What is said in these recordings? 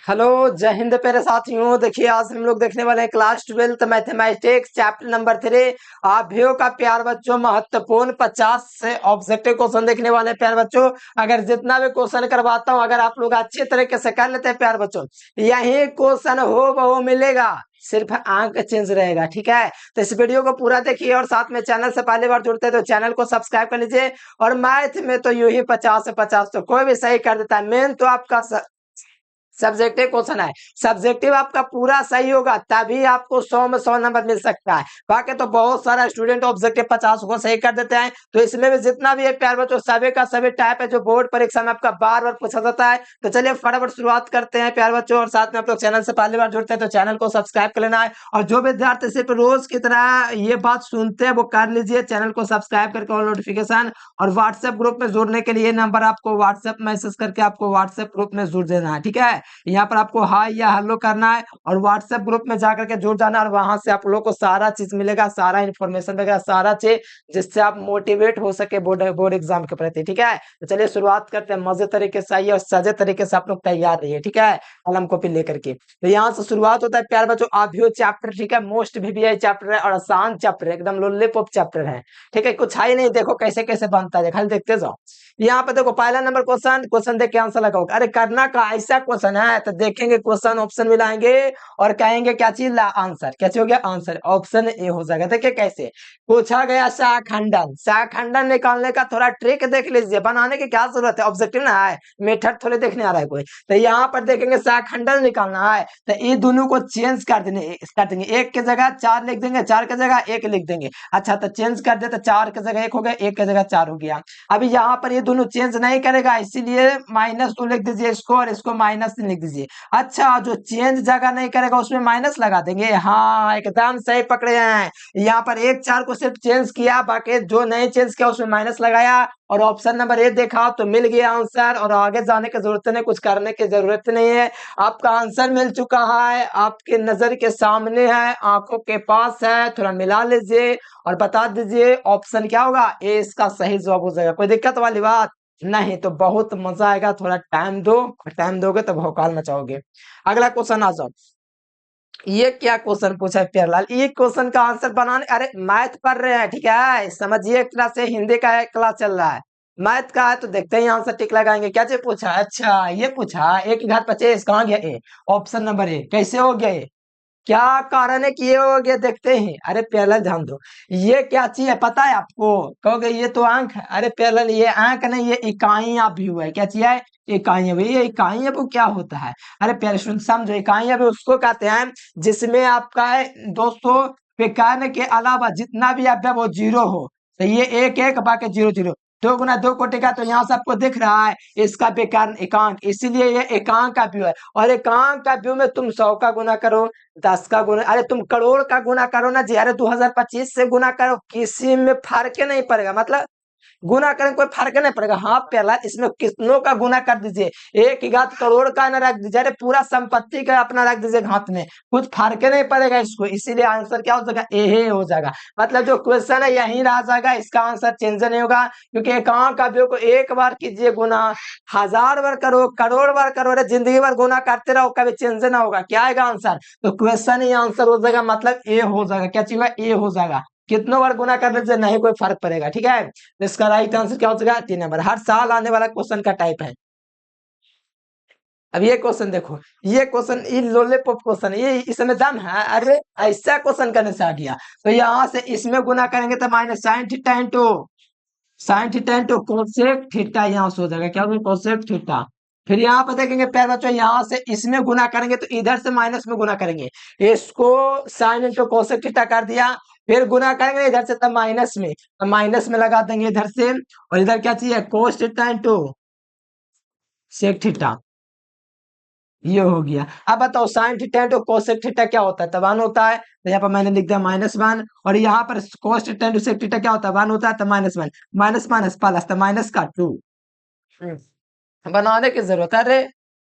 Hello. जय हिंद प्यारे साथियों। देखिए आज हम लोग देखने वाले हैं class 12th mathematics chapter number 3 आभ्यो का प्यार बच्चों महत्वपूर्ण 50 से ऑब्जेक्टिव क्वेश्चन देखने वाले हैं प्यार बच्चों। अगर जितना भी क्वेश्चन करवाता हूं अगर आप लोग अच्छे तरीके से कर लेते हैं प्यार बच्चों, यही क्वेश्चन हो वो मिलेगा, सिर्फ अंक चेंज रहेगा। ठीक है, तो इस वीडियो को पूरा देखिए और साथ में चैनल से पहली बार जुड़ते हैं तो चैनल को सब्सक्राइब कर लीजिए। और मैथ में तो यूं ही 50 से 50 तो कोई भी सही कर देता है। मेन तो आपका सब्जेक्टिव क्वेश्चन है, सब्जेक्टिव आपका पूरा सही होगा तभी आपको 100 में 100 नंबर मिल सकता है। बाकी तो बहुत सारा स्टूडेंट ऑब्जेक्टिव 50 को सही कर देते हैं। तो इसमें भी जितना भी है प्यार बच्चों सभी का सभी टाइप है जो बोर्ड परीक्षा में आपका बार बार पूछा जाता है। तो चलिए फटाफट शुरुआत करते हैं प्यार बच्चों। और साथ में आप लोग चैनल से पहली बार जुड़ते हैं तो चैनल को सब्सक्राइब कर लेना है। और जो विद्यार्थी सिर्फ रोज की तरह ये बात सुनते हैं वो कर लीजिए, चैनल को सब्सक्राइब करके और नोटिफिकेशन और व्हाट्सएप ग्रुप में जुड़ने के लिए नंबर आपको व्हाट्सएप मैसेज करके आपको व्हाट्सएप ग्रुप में जुड़ देना है। ठीक है, यहाँ पर आपको हाई या हेलो करना है और व्हाट्सएप ग्रुप में जाकर के जुड़ जाना और वहां से आप लोग को सारा चीज मिलेगा, सारा इन्फॉर्मेशन वगैरह सारा चीज, जिससे आप मोटिवेट हो सके बोर्ड एग्जाम के प्रति। ठीक है, तो चलिए शुरुआत करते हैं। मजे तरीके से आइए और सजे तरीके से आप लोग तैयार रहिए। ठीक है, कलम कॉपी लेकर के तो यहाँ से शुरुआत होता है प्यार बच्चों आभ्यो चैप्टर। ठीक है, मोस्ट वीवीआई चैप्टर है और आसान चैप्टर है, एकदम लोलीपॉप चैप्टर है। ठीक है, कुछ है ही नहीं, देखो कैसे कैसे बनता है, खाली देखते जाओ। यहाँ पे देखो पहला नंबर क्वेश्चन, क्वेश्चन देख के आंसर लगाओ। अरे करना का ऐसा क्वेश्चन है तो देखेंगे क्वेश्चन ऑप्शन मिलाएंगे और कहेंगे क्या चीज ला आंसर। कैसे हो गया आंसर, ऑप्शन ए हो जाएगा। देखिए कैसे पूछा गया, शाखंडन। शाखंडन निकालने का थोड़ा ट्रिक देख लीजिए, बनाने की क्या जरूरत है, ऑब्जेक्टिव ना है, मेथड थोड़े देखने आ रहा है कोई। तो यहाँ पर देखेंगे शाखंडन निकालना है तो ये दोनों को चेंज कर देंगे। एक की जगह 4 लिख देंगे, 4 की जगह 1 लिख देंगे। अच्छा तो चेंज कर दे तो 4 की जगह 1 हो गया, 1 की जगह 4 हो गया। अभी यहाँ पर ये दोनों चेंज नहीं करेगा इसीलिए -2 लिख दीजिए इसको और इसको -3 लिख दीजिए। अच्छा जो चेंज जगह नहीं करेगा उसमें माइनस लगा देंगे। हाँ एकदम सही पकड़े हैं। यहाँ पर 1 4 को सिर्फ चेंज किया, बाकी जो नहीं चेंज किया उसमें माइनस लगाया और ऑप्शन नंबर ए देखा तो मिल गया आंसर। और आगे जाने की जरूरत नहीं, कुछ करने की जरूरत नहीं है, आपका आंसर मिल चुका है, आपके नजर के सामने है, आंखों के पास है। थोड़ा मिला लीजिए और बता दीजिए ऑप्शन क्या होगा, ए इसका सही जवाब हो जाएगा। कोई दिक्कत वाली बात नहीं, तो बहुत मजा आएगा। थोड़ा टाइम दो, टाइम दोगे तो भौकाल मचाओगे। अगला क्वेश्चन आ जाओ। ये क्या क्वेश्चन पूछा है प्यारलाल, ये क्वेश्चन का आंसर बनाने, अरे मैथ पढ़ रहे हैं ठीक है, समझिए एक तरह से हिंदी का क्लास चल रहा है। मैथ का है तो देखते ही आंसर टिक लगाएंगे। क्या चीज पूछा, अच्छा ये पूछा 1 की घात 25 कहाँ गया ए, ऑप्शन नंबर ए। कैसे हो गया ये, क्या कारण है कि ये हो गया देखते हैं। अरे प्याला ध्यान दो, ये क्या चीज है पता है आपको, कहोगे ये तो अंक है। अरे प्याला ये अंक नहीं, ये इकाइयां भी हुआ है। क्या चीज है, इकाइयां भी। ये इकाइयां वो क्या होता है, अरे प्यारे स्टूडेंट समझो, इकाइयां भी उसको कहते हैं जिसमें आपका है 200 विकर्ण के अलावा जितना भी आपका वो जीरो हो। तो ये एक एक बाकी 0 0, 2 गुना 2 कोटि का, तो यहाँ से आपको दिख रहा है इसका विकर्ण एकांक, इसीलिए ये एकांक का व्यू है। और एकांक का व्यू में तुम 100 का गुना करो, 10 का गुना, अरे तुम करोड़ का गुना करो ना जी, अरे 2025 से गुना करो, किसी में फर्क ही नहीं पड़ेगा। मतलब गुना करें कोई फर्क नहीं पड़ेगा। हाँ पहला इसमें कितनों का गुना कर दीजिए, 1 की घात करोड़ का ना रख दीजिए, अरे पूरा संपत्ति का अपना रख दीजिए घात में, कुछ फर्क नहीं पड़ेगा इसको। इसीलिए आंसर क्या हो जाएगा, ए हो जाएगा। मतलब जो क्वेश्चन है यही रह जाएगा, इसका आंसर चेंज नहीं होगा। क्योंकि एकांक का व्यू को एक बार कीजिए गुना, 1000 बार करो, करोड़ बार करो, अरे जिंदगी भर गुना करते रहो, कभी चेंज ना होगा। क्या आएगा आंसर, तो क्वेश्चन ही आंसर हो जाएगा, मतलब ए हो जाएगा। क्या चीज ए हो जाएगा, कितनों बार गुना करने से नहीं कोई फर्क पड़ेगा। ठीक है, तो इसका राइट आंसर क्या हो जाएगा, 3 नंबर। हर साल आने वाला क्वेश्चन का टाइप है। अब ये क्वेश्चन देखो, ये क्वेश्चन ये लोलीपॉप क्वेश्चन, ये इसमें दम है। अरे ऐसा क्वेश्चन करने से आ गया, तो यहाँ से इसमें गुना करेंगे तो -sin θ इंटू कोसेक थीटा यहाँ से हो जाएगा। क्या होगा, कोसेक थीटा। फिर यहाँ पर देखेंगे प्यार बच्चों, यहाँ से इसमें गुना करेंगे तो इधर से माइनस में गुना करेंगे, इसको साइन इंटू कोसेक थीटा कर दिया। फिर गुना करेंगे इधर से तब माइनस में लगा देंगे इधर से, और इधर क्या चाहिए, cos theta into sec theta. ये हो गया। अब बताओ sine theta into cosec theta क्या होता है, तो 1 होता है। तो यहाँ पर मैंने लिख दिया -1, और यहाँ पर cos theta into sec theta क्या होता है, 1 होता है, तो -1, माइनस माइनस प्लस, तो -2। बनाने की जरूरत है रे,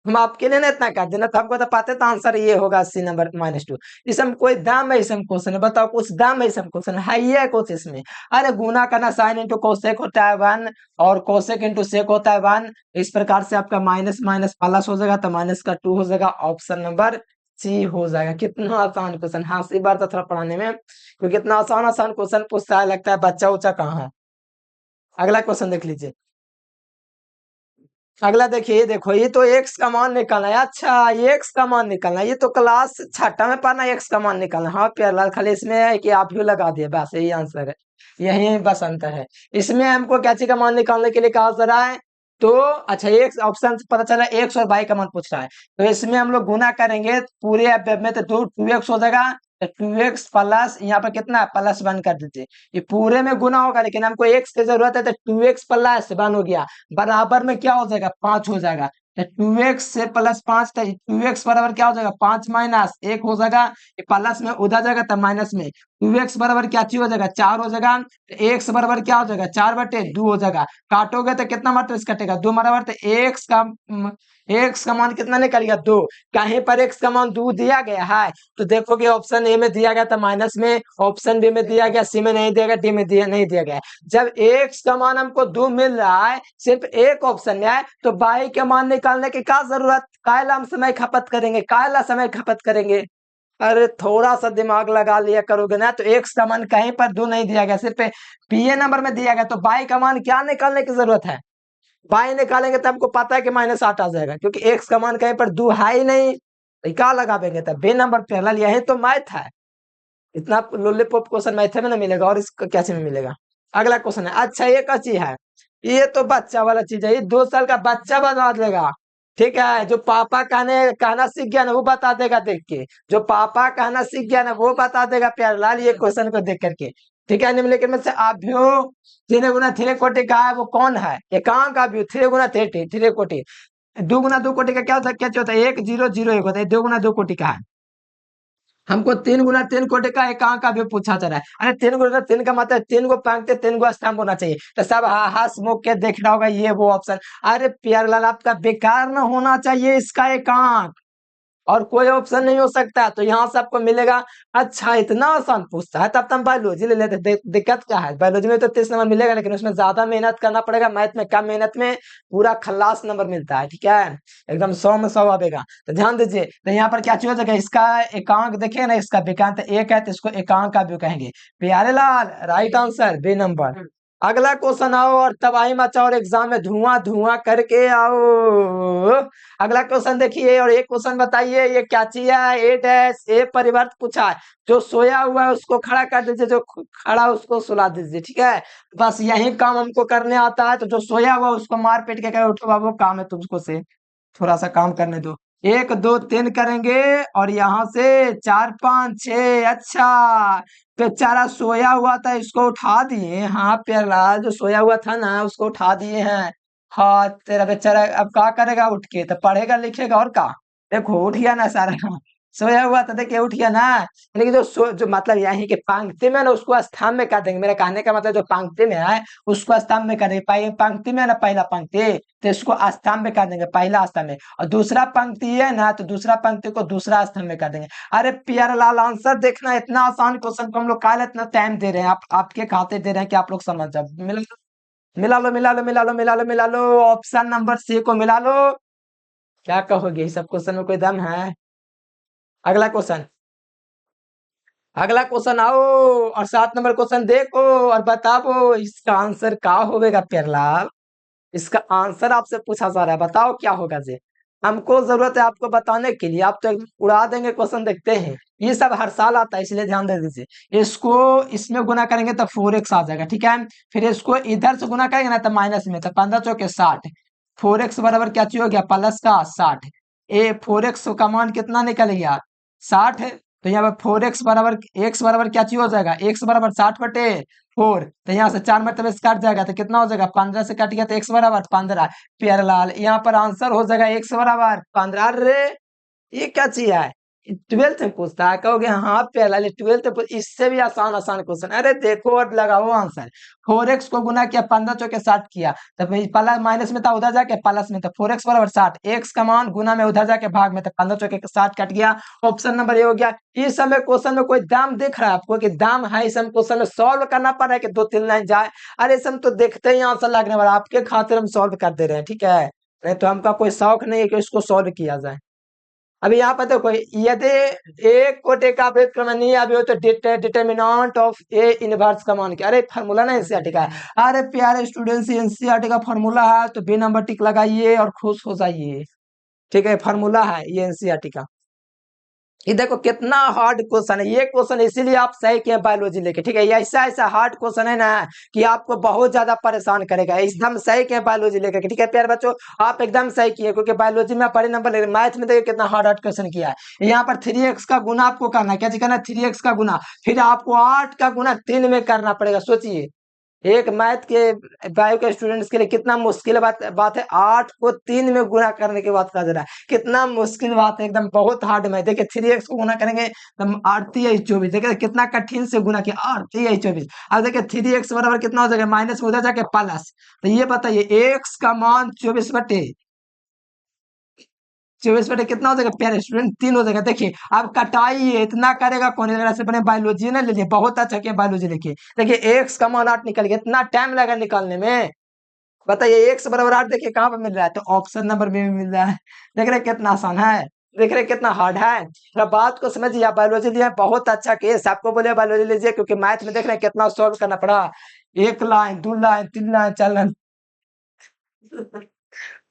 हम आपके लिए ना इतना कर देना, तो हमको तो पता था आंसर ये होगा 80 नंबर -2। इसमें कोई दाम है, इसमें क्वेश्चन है, बताओ कुछ दाम है, इसमें क्वेश्चन है ही है कुछ इसमें। अरे गुना करना साइन इंटू कोसेक होता है 1 और कोसेक इंटू सेक होता है 1। इस प्रकार से आपका माइनस माइनस प्लस हो जाएगा, तो माइनस का 2 हो जाएगा, ऑप्शन नंबर सी हो जाएगा। कितना आसान क्वेश्चन, हाँ सी बार तो थोड़ा पढ़ाने में, क्योंकि इतना आसान आसान क्वेश्चन पूछता है, लगता है बच्चा उच्चा कहाँ है। अगला क्वेश्चन देख लीजिए। अगला देखिए, ये देखो, ये तो एक्स का मान निकालना है। अच्छा, ये एक्स का मान निकालना है, ये तो क्लास छठा में पढ़ना एक्स का मान निकालना। हाँ प्यारलाल, खाली इसमें है कि आप ही लगा दिए, बस यही आंसर है, यही बस अंतर है। इसमें हमको क्या चीज का मान निकालने के लिए कहा जा रहा है, तो अच्छा एक ऑप्शन से पता चला एक्स और वाई का मान पूछ रहा है, तो इसमें हम लोग गुना करेंगे पूरे अवयव में, तो 2x हो जाएगा, तो 2x प्लस यहाँ पर कितना है +1 कर दीजिए। ये पूरे में गुना होगा, लेकिन हमको एक्स की जरूरत है, तो 2x +1 हो गया, बराबर में क्या हो जाएगा 5 हो जाएगा। तो 2x से +5, तो 2x बराबर क्या हो जाएगा 5 - 1 हो जाएगा, ये प्लस में उधर जाएगा तब माइनस में। 2x बराबर क्या चीज हो जाएगा 4 हो जाएगा, तो x बराबर क्या हो जाएगा 4/2 हो जाएगा। काटोगे तो कितना मात्रा कटेगा 2 बराबर, तो x का मान कितना निकलेगा 2। कहीं पर x का मान 2 दिया गया है, तो देखोगे ऑप्शन ए में दिया गया था माइनस में, ऑप्शन बी में दिया गया, सी में नहीं दिया गया, डी में नहीं दिया गया। जब एक्स का मान हमको 2 मिल रहा है, सिर्फ एक ऑप्शन में है, तो बाई के मान निकालने की क्या जरूरत, कायला हम समय खपत करेंगे, कायला समय खपत करेंगे। अरे थोड़ा सा दिमाग लगा लिया करोगे ना, तो एक्स का मान कहीं पर 2 नहीं दिया गया, सिर्फ पीए नंबर में दिया गया, तो बाई का मान क्या निकालने की जरूरत है, बाई निकालेंगे तो हमको पता है कि -8 आ जाएगा, क्योंकि एक्स का मान कहीं पर 2 है ही नहीं, तो क्या लगावेंगे, तब बे नंबर पहला, यही तो मैथ है। इतना लोलीपॉप क्वेश्चन मैथ में ना मिलेगा, और इसका कैसे में मिलेगा। अगला क्वेश्चन है, अच्छा एक अच्छी है, ये तो बच्चा वाला चीज है, ये 2 साल का बच्चा बता देगा। ठीक है, जो पापा कहना सीख गया ना वो बता देगा देख के, जो पापा कहना सीख गया ना वो बता देगा प्यारलाल, ये क्वेश्चन को देख करके। ठीक है, निम्नलिखित में से अभ्यो 3 × 3 कोटि का है, वो कौन है, एकांक अभ्यो 3 × 3 कोटि। 2 × 2 कोटि का क्या होता है, क्या होता है 1 0 0 1 होता है, 2 × 2 कोटि का है। हमको 3 × 3 कोटि का एकांक का भी पूछा जा रहा है। अरे 3 × 3 का मतलब 3 गो पंक्ति 3 गो स्तंभ होना चाहिए, तो सब हंस मुख के देखना होगा ये वो ऑप्शन। अरे प्यारलाल, आपका बेकार न होना चाहिए इसका एकांक, और कोई ऑप्शन नहीं हो सकता, तो यहाँ से आपको मिलेगा। अच्छा इतना आसान पूछता है, तब तो हम बायोलॉजी ले लेते। दिक्कत क्या है, बायोलॉजी में तो 30 नंबर मिलेगा, लेकिन उसमें ज्यादा मेहनत करना पड़ेगा, मैथ में कम मेहनत में पूरा खल्लास नंबर मिलता है। ठीक है, एकदम 100 में 100 आएगा, तो ध्यान दीजिए। तो यहाँ पर क्या चीज हो जाएगा, इसका एकांक देखिए ना, इसका विकांत 1 है, तो इसको एकांक का भी कहेंगे। प्यारे लाल, राइट आंसर बी नंबर। अगला क्वेश्चन आओ और तबाही मचाओ और एग्जाम में धुआं धुआं करके आओ। अगला क्वेश्चन देखिए, और एक क्वेश्चन बताइए, ये क्या चीज है, ए डैश ए परिवर्त पूछा है, जो सोया हुआ है उसको खड़ा कर दीजिए, जो खड़ा उसको सुला दीजिए। ठीक है, बस यही काम हमको करने आता है, तो जो सोया हुआ है उसको मार पीट के कहे उठो बाबू, काम है तुमको से, थोड़ा सा काम करने दो। 1 2 3 करेंगे, और यहाँ से 4 5 6। अच्छा, बेचारा सोया हुआ था, इसको उठा दिए। हाँ प्यारलाल, जो सोया हुआ था ना उसको उठा दिए हैं। हाँ तेरा बेचारा अब क्या करेगा उठ के, तो पढ़ेगा लिखेगा और का। देखो उठ गया ना सारा, सोया हुआ था देखिए उठ गया ना। लेकिन जो मतलब यही कि पंक्ति में ना उसको स्तंभ में कर देंगे, मेरा कहने का मतलब जो पंक्ति में है उसको स्तंभ में कर देंगे। पंक्ति में ना पहला पंक्ति, तो इसको स्तंभ में कर देंगे, पहला स्तंभ में, और दूसरा पंक्ति है ना, तो दूसरा पंक्ति को दूसरा स्तंभ में कर देंगे। अरे प्यारलाल, आंसर देखना, इतना आसान क्वेश्चन को हम लोग काहे इतना टाइम दे रहे हैं, आप आपके खाते दे रहे हैं कि आप लोग समझ जाओ। मिला लो मिला लो मिला लो मिला लो मिला लो, ऑप्शन नंबर सी को मिला लो। क्या कहोगे, इस सब क्वेश्चन में कोई दम है। अगला क्वेश्चन, अगला क्वेश्चन आओ, और 7 नंबर क्वेश्चन देखो और बताओ इसका आंसर क्या होगा प्यारलाल। इसका आंसर आपसे पूछा जा रहा है, बताओ क्या होगा जी। हमको जरूरत है आपको बताने के लिए, आप तो एकदम उड़ा देंगे क्वेश्चन, देखते हैं। ये सब हर साल आता है, इसलिए ध्यान दे दीजिए। इसको इसमें गुना करेंगे तो 4x आ जाएगा। ठीक है, फिर इसको इधर से गुना करेंगे ना तो माइनस में, तो 15 चौके 60। 4x बराबर क्या चीज हो गया प्लस का 60। 4x का मान कितना निकल गया 60 है, तो यहाँ पर 4x बराबर x बराबर क्या चीज हो जाएगा, x बराबर 60/4। तो यहाँ से 4 मतलब से कट जाएगा, तो कितना हो जाएगा 15 से कट गया, तो x बराबर 15। प्यारलाल, यहाँ पर आंसर हो जाएगा x बराबर 15। रे ये क्या चीज है, ट्वेल्थ में पूछता है, कहोगे हाँ प्यारे ट्वेल्थ में इससे भी आसान आसान क्वेश्चन। अरे देखो और लगाओ आंसर। 4x को गुना किया 15 चौके 60 किया, तो प्लस माइनस में था उधर जाके प्लस में, तो 4x बराबर 60, x का मान गुना में उधर जाके भाग में, तो 15 चौके 60 कट गया। ऑप्शन नंबर ए हो गया। इस समय क्वेश्चन में कोई दाम दिख रहा है आपको कि दाम है, इस समय क्वेश्चन में सॉल्व करना पड़ रहा है कि 2-3 लाइन जाए? अरे इस समय तो देखते ही आंसर लगने वाला, आपके खातिर हम सॉल्व कर दे रहे हैं, ठीक है। नहीं तो हमका कोई शौक नहीं है कि इसको सॉल्व किया जाए। अभी यहाँ पर देखो, यदि एक कोटि का व्युत्क्रम नहीं अभी हो तो डिटर्मिनेंट ऑफ ए इनवर्स का मान क्या? अरे फार्मूला ना एनसीईआरटी का है। अरे प्यारे स्टूडेंट्स, एनसीईआरटी का फार्मूला है तो बी नंबर टिक लगाइए और खुश हो जाइए, ठीक है। फार्मूला है ये एनसीईआरटी का। ये देखो कितना हार्ड क्वेश्चन है ये क्वेश्चन, इसीलिए आप सही किए बायोलॉजी लेके, ठीक है। ये ऐसा ऐसा हार्ड क्वेश्चन है ना कि आपको बहुत ज्यादा परेशान करेगा। एकदम सही किए बायोलॉजी लेकर के, ठीक है प्यारे बच्चों, आप एकदम सही किए, क्योंकि बायोलॉजी में बड़े नंबर ले। मैथ में देखिए कितना हार्ड हार्ड क्वेश्चन किया है। यहाँ पर 3x का गुना आपको करना है, क्या चीज करना है? 3x का गुना, फिर आपको 8 का गुना 3 में करना पड़ेगा। सोचिए एक मैथ के बायो के स्टूडेंट्स के लिए कितना मुश्किल बात है। 8 को 3 में गुना करने की बात कर रहा है, कितना मुश्किल बात है, एकदम बहुत हार्ड मैथ। देखिए 3x को गुना करेंगे तो 8×3=24, देखिए कितना कठिन से गुना किया, 8×3=24। अब देखिए 3x बराबर कितना हो जाएगा? माइनस में उधर जाके प्लस, तो ये बताइए x का मान 24/24 कितना हो जाएगा प्यारे स्टूडेंट? 3 हो जाएगा। देखिए अब कटाई इतना करेगा कौन? से बने बायोलॉजी ना ले लिए, बहुत अच्छा किया बायोलॉजी लेके। देखिए एक्स का मान 8 निकल गया, इतना टाइम लगा निकालने में। बताइए एक्स बराबर 8 देखिए कहाँ पर मिल रहा है? तो ऑप्शन नंबर बी में मिल रहा है। देख रहे कितना आसान है, देख रहे कितना हार्ड है। थोड़ा बात को समझिए। आप बायोलॉजी लिए बहुत अच्छा केस, आपको बोले बायोलॉजी लीजिए, क्योंकि मैथ में देख रहे कितना सॉल्व करना पड़ा। 1 line 2 line 3 line 4 line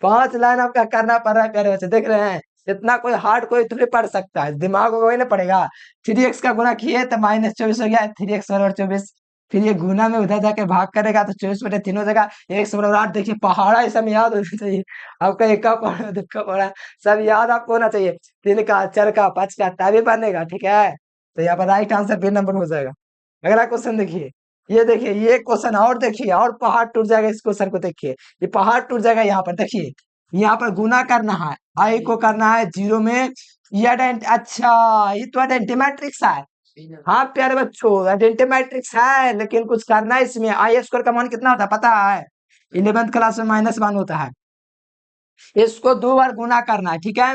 5 line आपका करना पड़ रहा है प्यारे बच्चे, देख रहे हैं। इतना कोई हार्ड कोई थोड़ी पढ़ सकता है, दिमाग को कोई नहीं पड़ेगा। 3x का गुना किए तो -24 हो गया, 3x बराबर 24। फिर ये गुना में उधर जाके भाग करेगा तो 24/3 हो जाएगा। x बराबर 8, देखिए पहाड़ा ये सब याद होना चाहिए आपका। एक का पढ़ा दो का पढ़ा सब याद आपको होना चाहिए। 3 का 4 का 5 का तभी बनेगा, ठीक है। तो यहाँ पर राइट आंसर बी नंबर हो जाएगा। अगला क्वेश्चन देखिए, ये देखिए ये क्वेश्चन और देखिए, और पहाड़ टूट जाएगा इस क्वेश्चन को। देखिए ये पहाड़ टूट जाएगा। यहाँ पर देखिए, यहाँ पर गुना करना है, आई को करना है 0 में। ये अच्छा, ये तो आइडेंटी मैट्रिक्स है। हाँ प्यारे बच्चों, आइडेंटी मैट्रिक्स है, लेकिन कुछ करना है इसमें। आई स्क्वायर का मान कितना होता है पता है? 11th क्लास में -1 होता है। इसको 2 बार गुना करना है, ठीक है।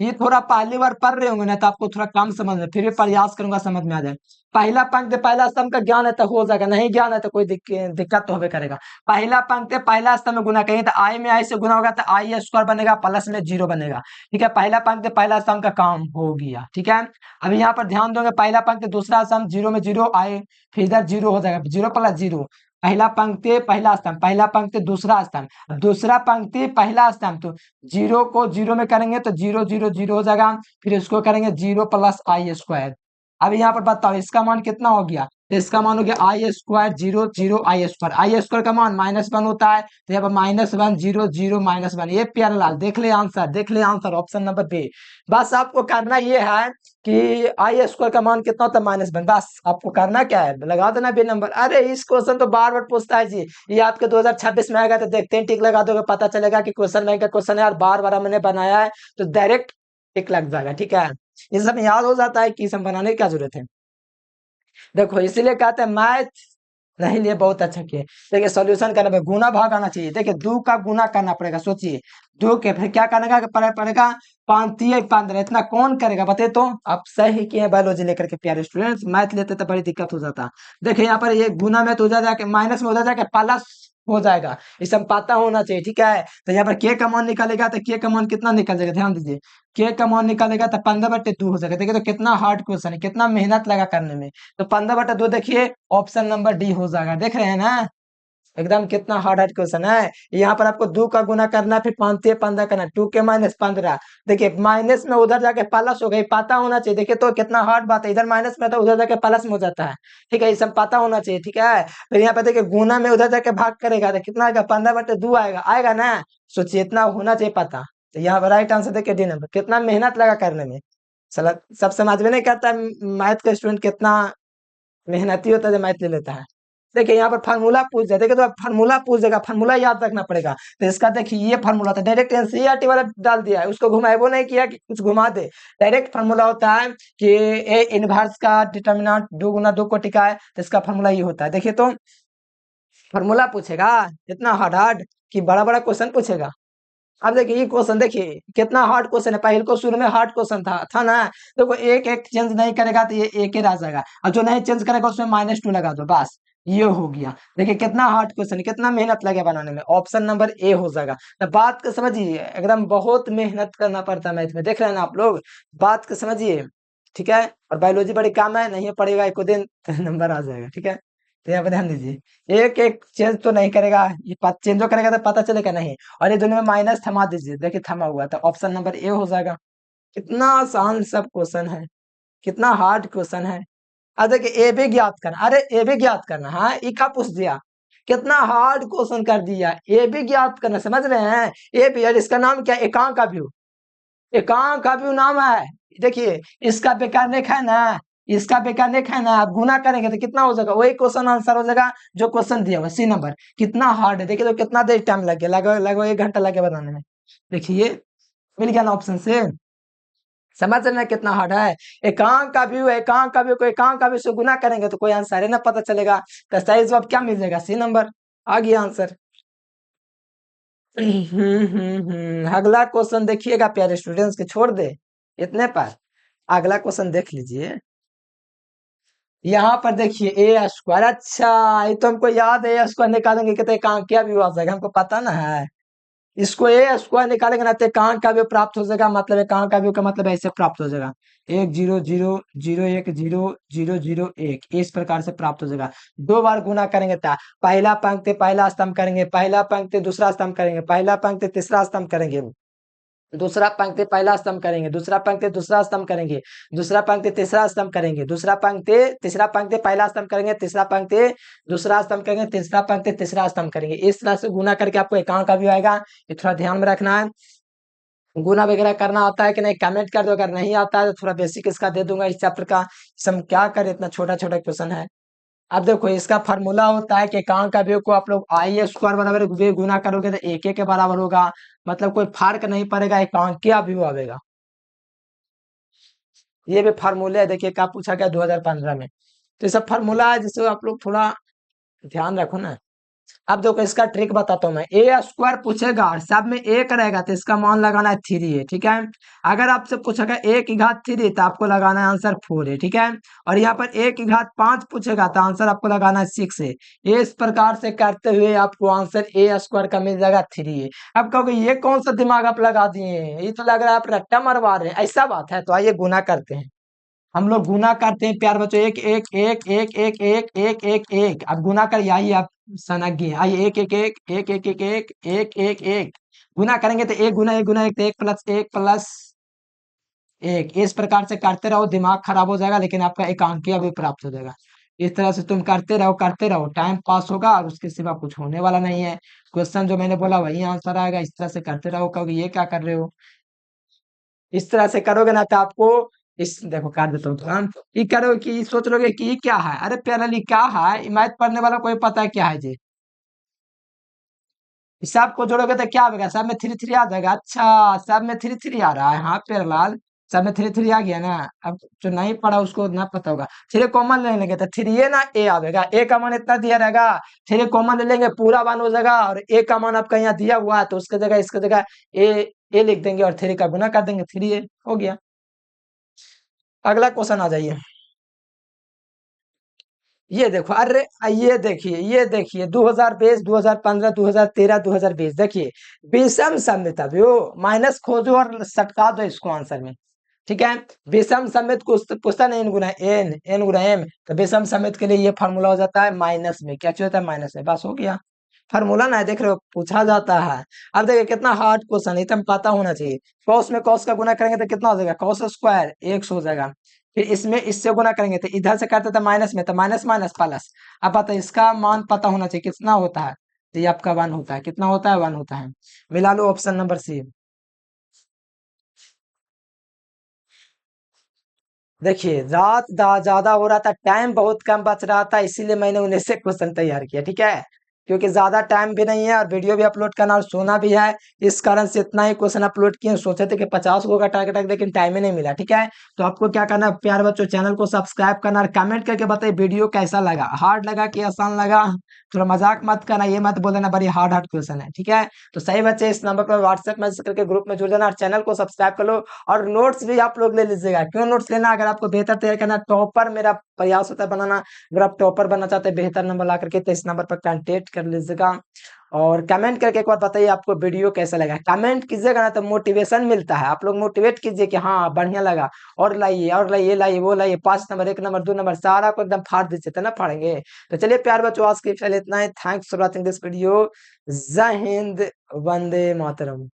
ये थोड़ा पहली बार पढ़ रहे होंगे ना तो आपको थोड़ा कम समझ में, फिर भी प्रयास करूंगा समझ में आ जाए। पहला पंक्ति पहला स्तंभ का ज्ञान है तो हो जाएगा, नहीं ज्ञान है तो कोई दिक्कत तो होबे करेगा। पहला पंक्ति पहला स्तंभ में गुना करेंगे तो आई में आई से गुना होगा तो आई स्क्वायर बनेगा, प्लस में 0 बनेगा, ठीक है। पहला पंक्ति पहला स्तंभ का काम हो गया, ठीक है। अभी यहाँ पर ध्यान दोगे, पहला पंक्ति दूसरा स्तंभ 0 में 0 आए, फिर इधर 0 हो जाएगा, 0 + 0। पहला पंक्ति पहला स्तंभ, पहला पंक्ति दूसरा स्तंभ, दूसरा पंक्ति पहला स्तंभ, तो 0 को 0 में करेंगे तो 0 0 0 हो जाएगा। फिर इसको करेंगे 0 + i²। अब यहाँ पर बताओ इसका मान कितना हो गया? तो इसका मान हो गया i² 0 0 i²। i² का मान -1 होता है, तो यहाँ पर -1 0 0 -1। ये प्यारे लाल देख ले आंसर, देख ले आंसर, ऑप्शन नंबर बी। बस आपको करना ये है कि i² का मान कितना होता है? -1। बस आपको करना क्या है? लगा देना बी नंबर। अरे इस क्वेश्चन तो बार बार पूछता है जी, ये आपके 2026 में आएगा तो देखते हैं, टिक लगा दोगे पता चलेगा कि क्वेश्चन बैंक का क्वेश्चन है और बार बार मैंने बनाया है तो डायरेक्ट टिक लग जाएगा, ठीक है। ये सब याद हो जाता है कि सब बनाने की क्या जरूरत है। देखो इसीलिए कहते हैं मैथ नहीं लिए बहुत अच्छा किए। देखिए सॉल्यूशन करने में गुना भाग आना चाहिए। देखिए 2 का गुना करना पड़ेगा, सोचिए 2 के फिर क्या करने का पड़ेगा? 5×3=15। इतना कौन करेगा बताइए? तो आप सही किए बायोलॉजी लेकर के प्यारे स्टूडेंट्स, मैथ लेते तो बड़ी दिक्कत हो जाता। देखिए यहाँ पर ये गुना में तो उधर जाके माइनस में उधर जाके प्लस हो जाएगा, ये सब पता होना चाहिए, ठीक है। तो यहाँ पर के का मान निकालेगा तो के का मान कितना निकल जाएगा? ध्यान दीजिए, के का मान निकालेगा तो 15/2 हो जाएगा। देखिए तो कितना हार्ड क्वेश्चन है, कितना मेहनत लगा करने में। तो 15/2 देखिए ऑप्शन नंबर डी हो जाएगा, देख रहे हैं ना एकदम कितना हार्ड हार्ड क्वेश्चन है। यहाँ पर आपको 2 का गुना करना है, फिर 5×3=15 करना, 2 के -15। देखिए माइनस में उधर जाके प्लस हो गई, पता होना चाहिए। देखिए तो कितना हार्ड बात है, इधर माइनस में था उधर जाके प्लस में हो जाता है, ठीक है। ये सब पता होना चाहिए, ठीक है। फिर यहाँ पे देखिए गुना में उधर जाके भाग करेगा तो कितना आएगा? 15/2 आएगा, आएगा ना। सोचिए इतना होना चाहिए पता। तो यहाँ पर राइट आंसर देखिए डी नंबर। कितना मेहनत लगा करने में, चला सब समझ में नहीं करता मैथ का स्टूडेंट कितना मेहनती होता है जब मैथ ले लेता है। देखिए यहाँ पर फार्मूला पूछ जाए, देखिए तो फार्मूला पूछ देगा, फार्मूला याद रखना पड़ेगा। तो इसका देखिए ये फार्मूला था, डायरेक्ट एनसीईआरटी वाला डाल दिया है, उसको घुमाए वो नहीं किया कि कुछ घुमा दे। डायरेक्ट फार्मूला होता है कि ए इनवर्स का डिटर्मिनेंट 2 गुना 2 कोटि का है, तो इसका फार्मूला ये होता है। देखिए तो फार्मूला पूछेगा इतना हार्ड हार्ड कि बड़ा बड़ा क्वेश्चन पूछेगा। अब देखिए ये क्वेश्चन देखिए कितना हार्ड क्वेश्चन है, पहले को शुरू में हार्ड क्वेश्चन था ना। तो वो एक एक चेंज नहीं करेगा तो ये एक ही रह जाएगा, और जो नहीं चेंज करेगा उसमें -2 लगा दो, बस ये हो गया। देखिए कितना हार्ड क्वेश्चन, कितना मेहनत लगे बनाने में, ऑप्शन नंबर ए हो जाएगा। तो बात को समझिए, एकदम बहुत मेहनत करना पड़ता है मैथ में, देख रहे हैं ना आप लोग, बात को समझिए। ठीक है, और बायोलॉजी बड़ी काम है, नहीं पड़ेगा एक दिन तो नंबर आ जाएगा। ठीक है, तो यहाँ पर ध्यान दीजिए, एक एक चेंज तो नहीं करेगा, ये चेंज करेगा तो पता चलेगा नहीं। और ये दोनों में माइनस थमा दीजिए, देखिए थमा हुआ, तो ऑप्शन नंबर ए हो जाएगा। कितना आसान सब क्वेश्चन है, कितना हार्ड क्वेश्चन है। अब देखिए ए भी ज्ञात करना, अरे ए भी ज्ञात करना, हाँ ई का पूछ दिया, कितना हार्ड क्वेश्चन कर दिया, ए भी ज्ञात करना, समझ रहे हैं। ए भी, और इसका नाम क्या है, एकांक अवयव, एकांक अवयव नाम है। देखिए इसका वैकल्पिक है ना, इसका वैकल्पिक है ना, आप गुना करेंगे तो कितना हो जाएगा, वही क्वेश्चन आंसर हो जाएगा जो क्वेश्चन दिया हुआ सी नंबर। कितना हार्ड है देखिए, तो कितना देर टाइम लग गया, लगभग लगभग 1 घंटा लगे बनाने में। देखिए मिल गया ना ऑप्शन से, समझ रहे हैं कितना हार्ड है। एकांक का व्यू, एकांक का व्यू को एकांक का व्यू से गुना करेंगे तो कोई आंसर है ना पता चलेगा। तो सही जवाब क्या मिल जाएगा, सी नंबर, आ गया आंसर। अगला क्वेश्चन देखिएगा प्यारे स्टूडेंट्स के, छोड़ दे इतने पर, अगला क्वेश्चन देख लीजिए। यहाँ पर देखिए ए स्क्वायर, अच्छा ये तो हमको याद है, ए स्क्वायर निकालेंगे कितने एकांक क्या भी आ जाएगा, हमको पता ना है। इसको ए स्क्वायर निकालेंगे ना तो एकांक का व्यू प्राप्त हो जाएगा, मतलब एकांक का व्यू का मतलब ऐसे प्राप्त हो जाएगा, 1 0 0 0 1 0 0 0 1, इस प्रकार से प्राप्त हो जाएगा। 2 बार गुना करेंगे तो पहला पंक्ति पहला स्तंभ करेंगे, पहला पंक्ति दूसरा स्तंभ करेंगे, पहला पंक्ति तीसरा स्तंभ करेंगे, दूसरा पंक्ति पहला स्तंभ करेंगे, दूसरा पंक्ति दूसरा स्तंभ करेंगे, दूसरा पंक्ति तीसरा स्तंभ करेंगे, दूसरा पंक्ति तीसरा पंक्ति पहला स्तंभ करेंगे, तीसरा पंक्ति दूसरा स्तंभ करेंगे, तीसरा पंक्ति तीसरा स्तंभ करेंगे। इस तरह से गुना करके आपको एकांक का भी आएगा, ये थोड़ा ध्यान में रखना है। गुना वगैरह करना आता है कि नहीं कमेंट कर दो, अगर नहीं आता है तो थोड़ा बेसिक इसका दे दूंगा इस चैप्टर का। हम क्या करें, इतना छोटा छोटा क्वेश्चन है। अब देखो इसका फार्मूला होता है कि एकांक का व्यय को आप लोग आई स्क्वायर बराबर गुना करोगे तो एक के बराबर होगा, मतलब कोई फर्क नहीं पड़ेगा, एकांक क्या व्यय आवेगा। ये भी फार्मूले है, देखिए क्या पूछा गया 2015 में। तो ये सब फार्मूला है जिससे आप लोग थोड़ा ध्यान रखो ना। अब देखो इसका ट्रिक बताता हूँ मैं, ए स्क्वायर पूछेगा और सब में एक रहेगा तो इसका मान लगाना है 3 है, ठीक है। अगर आपसे पूछेगा ए की घात 3 तो आपको लगाना है आंसर 4 है, ठीक है। और यहाँ पर ए की घात 5 पूछेगा तो आंसर आपको लगाना है 6 है। इस प्रकार से करते हुए आपको आंसर ए स्क्वायर का मिल जाएगा 3 है। अब कहोगे ये कौन सा दिमाग आप लगा दिए हैं, ये तो लग रहा है आप रट्टा मरवा रहे हैं, ऐसा बात है। तो आइए गुना करते हैं, हम लोग गुना करते हैं प्यार बच्चों, एक एक एक एक एक एक एक एक एक, अब गुना कर आइए आप सनग्य आइए, एक एक एक एक एक एक एक एक एक एक गुना करेंगे तो एक गुना एक गुना एक, तो एक प्लस एक, इस प्रकार से करते रहो, दिमाग खराब हो जाएगा लेकिन आपका एकांकीय भी प्राप्त हो जाएगा। इस तरह से तुम करते रहो, टाइम पास होगा और उसके सिवा कुछ होने वाला नहीं है। क्वेश्चन जो मैंने बोला वही आंसर आएगा, इस तरह से करते रहो। कहोगे ये क्या कर रहे हो, इस तरह से करोगे ना तो आपको इस देखो कर देता हूँ तुरंत, ये करो कि सोच लोगे कि ये क्या है, अरे प्यारे क्या है, मैथ पढ़ने वाला कोई पता है क्या है जी। सब को जोड़ोगे तो क्या होगा, सब में 3 3 आ जाएगा, अच्छा सब में 3 3 आ रहा है, हाँ प्यारेलाल सब में 3 3 आ गया ना। अब जो नहीं पढ़ा उसको ना पता होगा, 3 कॉमन ले लेंगे तो 3 ये ना ए आएगा, ए का मान इतना दिया रहेगा, 3 कॉमन ले लेंगे पूरा वन हो जाएगा, और ए का मान आपका यहाँ दिया हुआ है तो उसके जगह इसके जगह ए लिख देंगे और 3 का गुना कर देंगे, 3 ए हो गया। अगला क्वेश्चन आ जाइए, ये देखो, अरे ये देखिए 2020 2015 2013 2020, देखिए विषम सममित अवयव माइनस खोजो और सटका दो इसको आंसर में, ठीक है। विषम सममित को पूछता नहीं, एन गुना एन गुना एम, तो विषम सममित के लिए ये फार्मूला हो जाता है माइनस में, क्या होता है माइनस में, बस हो गया। फार्मूला ना है, देख रहे हो पूछा जाता है। अब देखिए कितना हार्ड क्वेश्चन है, एकदम पता होना चाहिए। कॉस में कॉस का गुना करेंगे तो कितना हो जाएगा, कॉस स्क्वायर 1 हो जाएगा। फिर इसमें इससे गुना करेंगे तो इधर से करते थे माइनस में, तो माइनस माइनस प्लस। अब पता है इसका मान पता होना चाहिए कितना होता है, तो ये आपका 1 होता है, कितना होता है 1 होता है। मिला लो ऑप्शन नंबर सी। देखिए रात ज्यादा हो रहा था, टाइम बहुत कम बच रहा था, इसीलिए मैंने उन्हीं से क्वेश्चन तैयार किया, ठीक है। क्योंकि ज्यादा टाइम भी नहीं है और वीडियो भी अपलोड करना और सोना भी है, इस कारण से इतना ही क्वेश्चन अपलोड किए। सोचे थे कि 50 को का टारगेट रख, लेकिन टाइम ही नहीं मिला, ठीक है। तो आपको क्या करना है प्यारे बच्चों, चैनल को सब्सक्राइब करना और कमेंट करके बताइए वीडियो कैसा लगा, हार्ड लगा कि आसान लगा। थोड़ा मजाक मत करना, ये मत बोल देना बड़ी हार्ड हार्ड क्वेश्चन है, ठीक है। तो सही बच्चे इस नंबर पर व्हाट्सएप मैसेज करके ग्रुप में जुड़ जाना और चैनल को सब्सक्राइब कर लो। और नोट्स भी आप लोग ले लीजिएगा। क्यों नोट्स लेना? अगर आपको बेहतर तैयार करना, टॉपर मेरा प्रयास होता है बनाना। अगर आप टॉपर बनना चाहते हैं बेहतर नंबर ला करके, तो इस नंबर पर कांटेक्ट कर लीजिएगा। और कमेंट करके एक बार बताइए आपको वीडियो कैसा लगा। कमेंट कीजिएगा ना तो मोटिवेशन मिलता है, आप लोग मोटिवेट कीजिए कि हाँ बढ़िया लगा, और लाइए और लाइए, लाइए वो लाइए, 5 नंबर 1 नंबर 2 नंबर सारा को एकदम फाड़ दीजिए, तो ना फाड़ेंगे। तो चलिए प्यार बच्चों, आज के लिए इतना ही। Thanks for watching this video. Jai Hind, Vande Mataram.